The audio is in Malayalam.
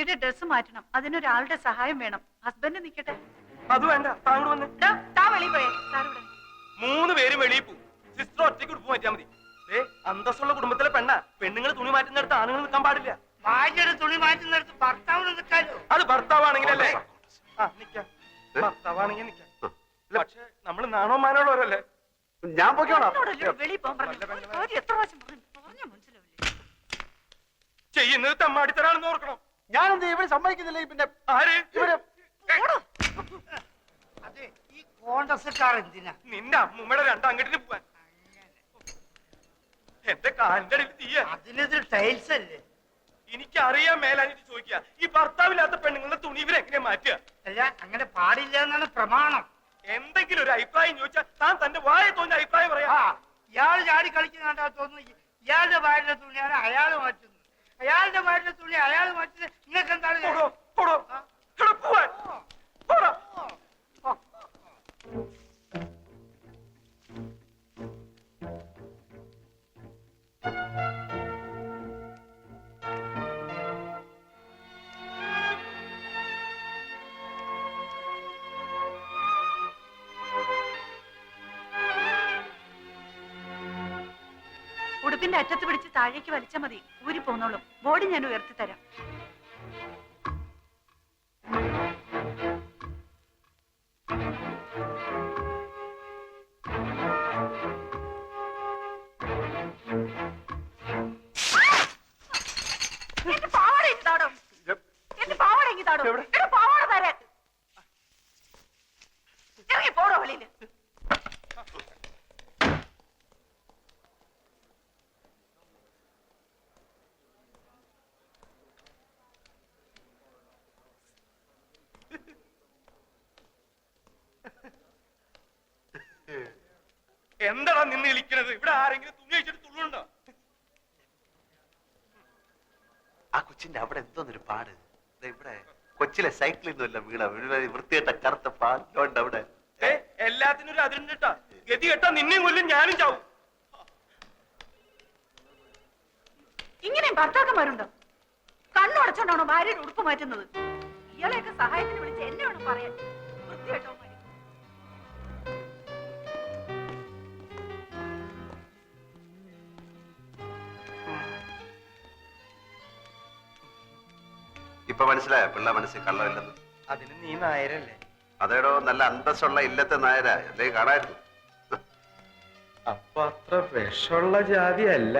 തുണിയുടെ ഡ്രസ് മാറ്റണം. അതിനൊരാളുടെ സഹായം വേണം. ഹസ്ബൻഡ് നിക്കട്ടെ. അത് വേണ്ട, താങ്കൾ വന്ന് താ വെളിയിൽ പോയേ. സാറിവിടെ 3 പേരും വെളിയിൽ പോകും. സിസ്റ്റർ ഒറ്റയ്ക്ക് ഉടുപ്പ് മാറ്റിയാൽ മതി. അന്തസ്സുള്ള കുടുംബത്തിലെ പെണ്ണുങ്ങൾ തുണി മാറ്റുന്നിടത്ത് ആണുങ്ങൾ നിൽക്കാൻ പാടില്ല. ഭാര്യയുടെ തുണി മാറ്റുന്നിടത്ത് ഭർത്താവിന് നിൽക്കാലോ. അത് ഭർത്താവാണെങ്കിലല്ലേ? നിക്കാം, ഭർത്താവാണെങ്കിൽ നിക്കാം. പക്ഷെ നമ്മൾ നാണോ മാനോളവരല്ലേ? ഞാൻ പോയിക്കോളാം. വെളിയിൽ പോകാൻ പറഞ്ഞു. എത്ര പ്രാവശ്യം പറഞ്ഞ മനസ്സിലാവില്ലേ? ചെയ്യുന്നത് തെമ്മാടിത്തരാണെന്ന് ഓർക്കണം. ഞാനെന്ത് ഇവിടെ സമ്മതിക്കുന്നില്ല. പിന്നെ ആര് ഇവര് അതെ, ഈ കോൺഗ്രസ്സുകാർ എന്തിനാ നിന്റെ അമ്മൂമ്മയുടെ 2 അങ്കട്ടിന് പോവാൻ? എന്റെ കാലിന്റെ അടിയിൽ തീയ. അതിനത് ടൈൽസ് അല്ലേ? എനിക്കറിയാൻ മേലാഞ്ഞിട്ട് ചോദിക്കുക, ഈ ഭർത്താവില്ലാത്ത പെണ്ണുങ്ങളുടെ തുണി ഇവരെങ്ങനെ മാറ്റുക? അല്ല, അങ്ങനെ പാടില്ല എന്നാണ് പ്രമാണം. എന്തെങ്കിലും ഒരു അഭിപ്രായം ചോദിച്ചാൽ താൻ തന്റെ വായ തോന്നിയ അഭിപ്രായം പറയാ. ഇയാൾ ചാടി കളിക്കുന്നാണ്ടാ തോന്നുന്നു. ഇയാളുടെ ഭാര്യയുടെ തുണിയാണ് അയാൾ മാറ്റുന്നത്, അയാളുടെ ഭാര്യയുടെ തുണി അയാൾ മാറ്റുന്നത്. നിങ്ങൾക്ക് എന്താണ്? ഉടുപ്പിന്റെ അറ്റത്ത് പിടിച്ച് താഴേക്ക് വലിച്ചാൽ മതി. ഊരി പോന്നോളും. ബോഡി ഞാൻ ഉയർത്തി തരാം. എന്റെ പാവാട താടോ, എന്റെ പാവാട എങ്കിൽ താടോ, എന്റെ പാവാട തരാൻ. ഇറങ്ങി പോടോ വെളിയില്. എന്താടാ നിന്ന് വിളിക്കണത്? ഇവിടെ ആരെങ്കിലും തുണി അഴിച്ചിട്ട് തുള്ളുണ്ടോ? ആ കൊച്ചിന്റെ അവിടെ എന്തോന്നൊരു പാട്. ഇവിടെ കൊച്ചിലെ സൈക്കിളിൽ നിന്നല്ല വീണ വൃത്തികെട്ട കറുത്ത പാലുണ്ട് അവിടെ. എല്ലാത്തിനും ഒരു അതിരുണ്ട് കേട്ടാ. ഗതി കേട്ടാ നിന്നെയും കൊല്ലും, ഞാനും ചാവും. ഇങ്ങനെ ഭർത്താക്കന്മാരുണ്ടോ? കണ്ണുടച്ചോണ്ടാണോ ഭാര്യയുടെ ഉടുപ്പ് മാറ്റുന്നത്? ഇയാളെയൊക്കെ സഹായത്തിന് വിളിച്ച് എന്നെ വേണം പറയാൻ. വൃത്തികെട്ടോ. ഇപ്പൊ മനസ്സിലായോ പിള്ള മനസ്സിൽ കള്ളമില്ലെന്ന്? അതിന് നീ നായരല്ലേ? അതേടോ, നല്ല അന്തസ്സുള്ള ഇല്ലത്തെ നായരാ. അല്ലേ കാണായിരുന്നു. അപ്പൊ അത്ര വിഷമുള്ള ജാതി അല്ല.